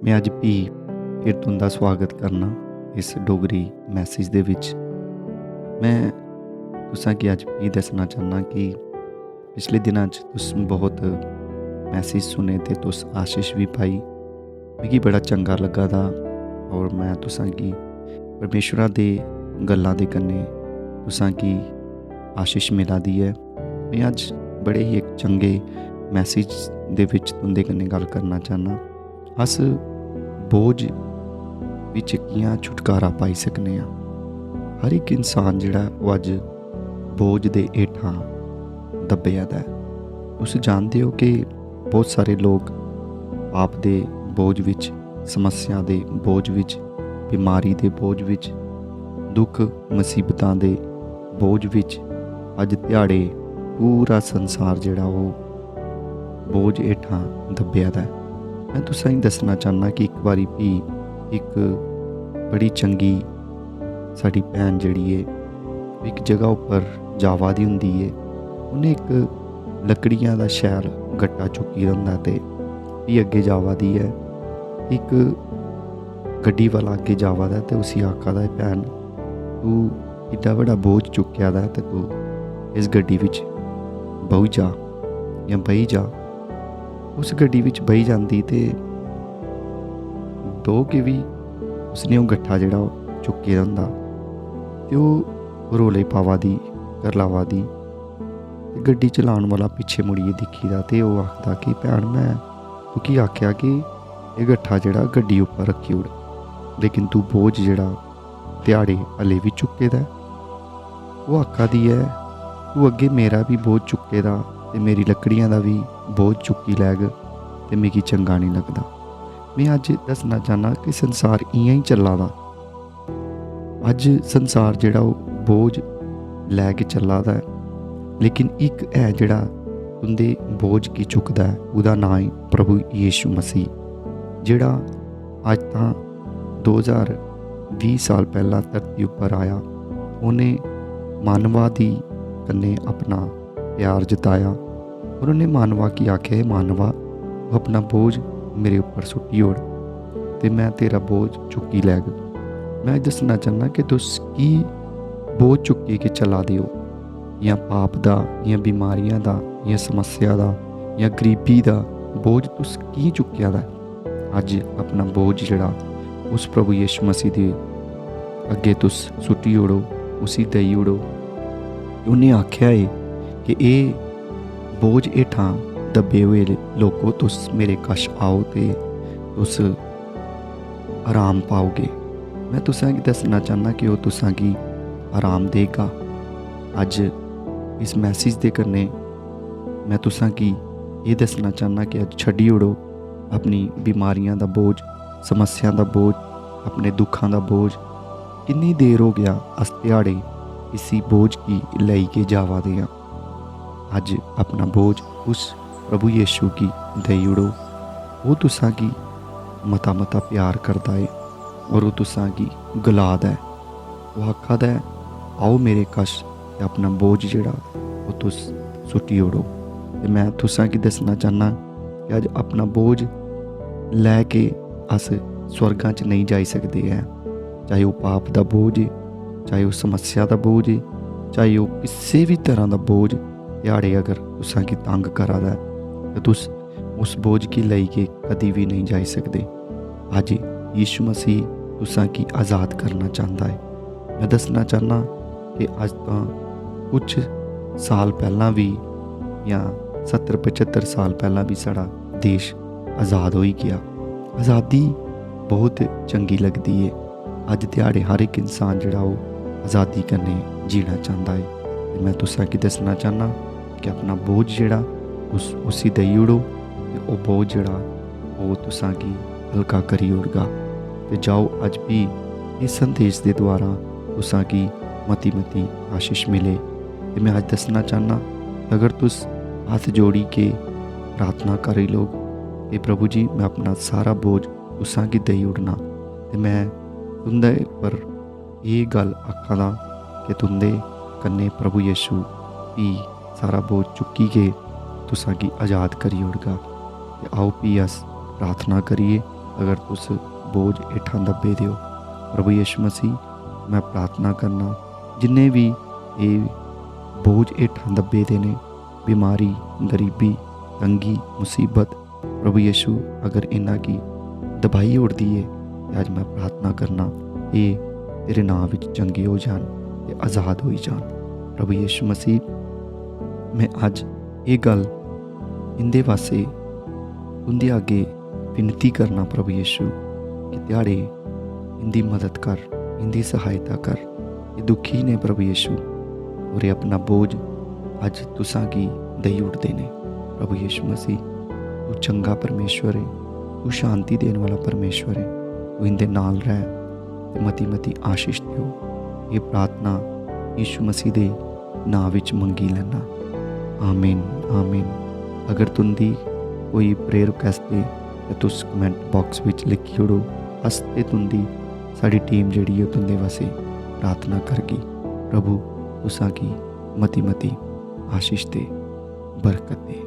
मैं अज भी फिर तुंदा स्वागत करना इस डोगरी मैसेज दे विच। मैं तुसां की अज भी दसना चाहना कि पिछले दिनां च तुस बहुत मैसेज सुने ते तुस आशीष भी पाई। मिगी बड़ा चंगा लग्गा दा और मैं तुसां की परमेश्वरा दे गल्लां दे कन्नै तुसां की आशीष मिला दी है। मैं अज बड़े ही एक चंगे मैसेज दे विच तुंदे कन्नै गल करना चाहना। अस बोझ विच कियां छुटकारा पाई सकने आ। हर एक इंसान जिहड़ा वो अज बोझ दे हेठां दब्बेआ दा है। तुस जानदे हो कि बहुत सारे लोग पाप दे बोझ विच, समस्या दे बोझ विच, बीमारी दे बोझ विच, दुख मुसीबतां दे बोझ विच अज दिहाड़े पूरा संसार जिहड़ा वो बोझ हेठां दब्बेआ दा है। मैं तुसें दसना चाहना कि एक बारी भी एक बड़ी चंगी साड़ी भैन जिहड़ी है एक जगह उपर जावा दी हुंदी है। उन्हें एक लकड़ियां दा शैल गट्टा चुक्की रखदा ते भी अगे जावा दी है। एक गड्डी वाला अगे जावा दा ते उसी आखा दा, भैन तू एड्डा बड़ा बोझ चुक्या दा ते तू इस गड्डी विच बही जा या बही जा। उस गड्डी विच बही जाती तो बह के भी उसने वो गट्ठा जिहड़ा चुके होंदा ते वो रोले पावा दी करलावा दी। गड्डी चलाने वाला पिछे मुड़िए दिखीदा ते वो आखदा कि भैन मैं तुकी आख्या कि यह गट्ठा जिहड़ा गड्डी उपर रखी उड़, लेकिन तू बोझ जिहड़ा दिहाड़े हले भी चुके दा। वो आखा दी है तू अगे मेरा भी बोझ चुके दा ते मेरी लकड़ियां दा भी बोझ चुकी लैग ते मिगी चंगा नहीं लगदा। मैं अज दसना चाहना कि संसार इयां ही चला दा। अज संसार जिहड़ा वो बोझ लैके चला दा है, लेकिन एक है जिहड़ा तुंदे बोझ की चुकदा है। उहदा नाम है प्रभु यीशु मसीह, जिहड़ा अज तां 2020 साल पहला धरती उपर आया। उन्हें मानवा दी कन्ने अपना प्यार जताया और उन्हें मानवा की आखे, मानवा वो अपना बोझ मेरे ऊपर सुट्टी ओड़ ते मैं तेरा बोझ चुकी लैग। मैं दसना चाहना कि तुस की बोझ चुकी के चला दे हो, या पाप दा, या बीमारियां दा, या समस्या दा, या गरीबी दा बोझ तुस की चुक्या दा। अज अपना बोझ जिहड़ा उस प्रभु यीशु मसीह दे अगे तुस सुट्टी ओड़ो, उसी देई ओड़ो। उन्हें आख्या है कि ये बोझ हेठां दबे हुए लोगों तुस मेरे कश आओ ते तुस आराम पाओगे। मैं तुसां गी दसना चाहना कि वो तुसां गी आराम देगा। अज इस मैसेज दे कन्नै मैं तुसां गी ये दसना चाहना कि अज छड्डी ओड़ो अपनी बीमारियां दा बोझ, समस्या दा बोझ, अपने दुखां दा बोझ। कितनी देर हो गया अस दिहाड़े इसी बोझ की लई के जावा दे आं। अज अपना बोझ उस प्रभु यीशु की देई ओड़ो। वो तुसां गी मता मता प्यार करदा है और वो तुसां गी गलादा है। वो आखदा है आओ मेरे कश ते अपना बोझ जिहड़ा वो तुस सुट्टी ओड़ो। ते मैं तुसां गी दसना चाहना कि अज अपना बोझ लैके अस स्वर्गां च नहीं जाई सकदे हैं। चाहे वो पाप दा बोझ है, चाहे वो समस्या दा बोझ है, चाहे वो किसी भी तरह का बोझ दिहाड़े अगर तुसां गी तंग करा दा तो तुस उस बोझ की लई के कदी भी नहीं जाई सकदे। अज यीशु मसीह तुसां की आज़ाद करना चाहता है। मैं दसना चाहना कि अज तां कुछ साल पहला भी या 70-75 साल पहला भी साड़ा देश आज़ाद हो ही गया। आज़ादी बहुत चंगी लगती है। अज दिहाड़े हर एक इंसान जिहड़ा वो आज़ादी कन्नै जीना चाहता है। मैं तुसां गी दसना चाहना कि अपना बोझ जिहड़ा उसी देई ओड़ो ते वो बोझ जिहड़ा वो तुसां गी हल्का करी ओड़गा। ते जाओ अज भी इस संदेश के द्वारा तुसां गी मती मती आशीष मिले। ते मैं अज दसना चाहना अगर तुस हाथ जोड़ी के प्रार्थना करी लोग कि प्रभु जी मैं अपना सारा बोझ तुसां गी देई ओड़ना, ते मैं तुंदे पर ये गल आखा दा कि तुंदे कन्नै प्रभु यीशु भी सारा बोझ चुकी के तुसां गी आज़ाद करी ओड़गा। ते आओ भी अस प्रार्थना करिए अगर तुस बोझ हेठां दब्बे दे हो। प्रभु यीशु मसीह मैं प्रार्थना करना जिन्ने भी ये बोझ हेठां दब्बे दे ने, बीमारी, गरीबी, तंगी, मुसीबत, प्रभु यीशु अगर इन्हां की दबाई उड़दी है ते अज मैं प्रार्थना करना ये तेरे नाम विच चंगे हो जान ते आज़ाद होई जान। प्रभु यीशु मसीह मैं अज ये गल इंदे वास्ते उंदे अगे विनती करना प्रभु यीशु कि ध्याड़े इंदी मदद कर, इंदी सहायता कर। ये दुखी ने प्रभु यीशु और ये अपना बोझ अज तुसां की दई उठदे ने। प्रभु यीशु मसीह तू चंगा परमेश्वर है, तू शांति देने वाला परमेश्वर है। तू इंदे नाल रह ते मती मती आशीष दियो। ये प्रार्थना यीशु मसीह दे नाम विच मंगी लैना। आमीन आमीन। अगर तुंदी कोई प्रेयर रिक्वेस्ट है तो तुस कमेंट बॉक्स विच लिखी ओड़ो। अस ते तुंदी साडी टीम जिहड़ी है तुंदे वास्ते प्रार्थना करगी। प्रभु तुसां की मती मती आशीष दे, बरकत दे।